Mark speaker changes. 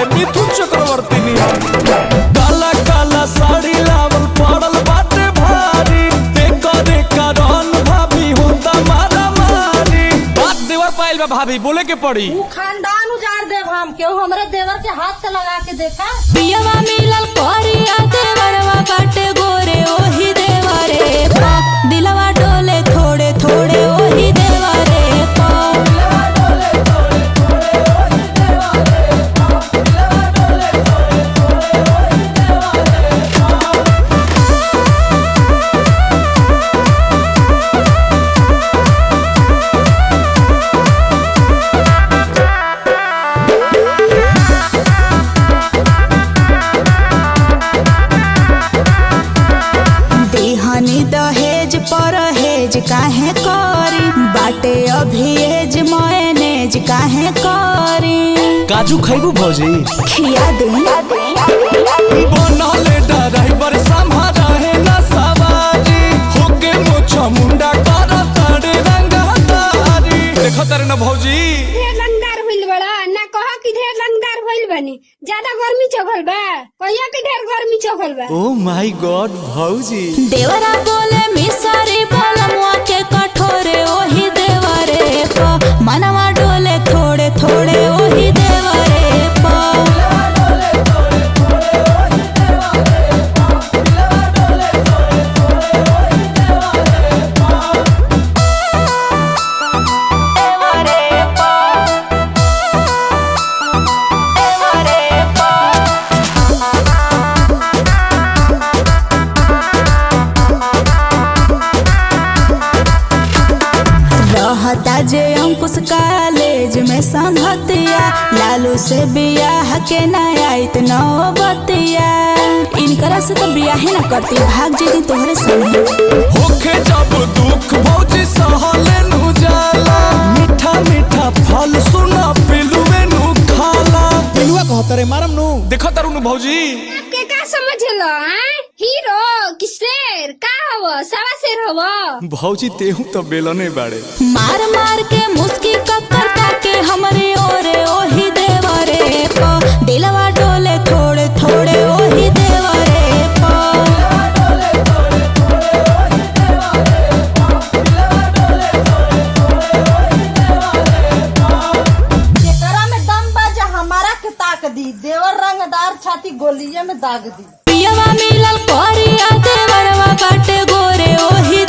Speaker 1: बाड़े मिथुन चक्रवर्ती काला काला साड़ी लावल पड़ल बाटे भारी देखा रन भाभी होता मारा मारी बात देवर पाइल बा भाभी बोले के पड़ी
Speaker 2: खानदान उजाड़ देव हम क्यों हमरे देवर के हाथ से लगा के देखा
Speaker 3: पियवा मिलल कोरिया देवरवा बाटे गोरे ओही देवरे पा दिलवा डोले थोड़े थोड़े ओही देवरे पा दहेज परहेज काहे करी बाटे अभिएज मयनेज काहे करी
Speaker 1: काजू खैबू भौजी
Speaker 3: खिया दे
Speaker 1: बनले ड्राइवर संभारा है ना सवारी होके मोछा मुंडा कर तारे रंगदारी देखो तारे ना भौजी
Speaker 4: ढेर लंगदार होइल बड़ा ना कहो कि ढेर लंगदार होइल बनी ज्यादा गर्मी चघल बा कहिया कि ढेर गर्मी चघल बा
Speaker 1: ओ माय गॉड भौजी
Speaker 3: देवरा बोले मिसरी बलमुआ के कठोरे ओही देवरे पा मनवा डोले थोड़े थोड़े ओही देवरे पा रहता जे अंकुश कॉलेज में संगतिया लालू से बियाह के नयाइत नौबतिया इनकरा से तो बियाह ना करती भाग जेदी तोहरे संगे
Speaker 1: होके जब दुख भौजी सहले नु जाला मीठा मीठा फल सुना पिलुए नु खाला
Speaker 5: पिलुआ कहत रे मारम नु
Speaker 1: देखो तारू नु भौजी
Speaker 4: आपके का समझलो हैं हीरो कि शेर का हवो सवा शेर हवो
Speaker 1: भौजी तेहू तो बेलने बाड़े
Speaker 3: मार मार के मुस्की ककरता के हमरे ओरे ओही देवरे पा दिलवा डोले थोड़े थोड़े ओही देवरे पा
Speaker 2: जेकरा में दम बाजा हमारा के ताक दी देवर रंगदार छाती गोलिये में दाग दी
Speaker 3: पियवा मिलल कोरिया देवरवा बाटे गोरे ओही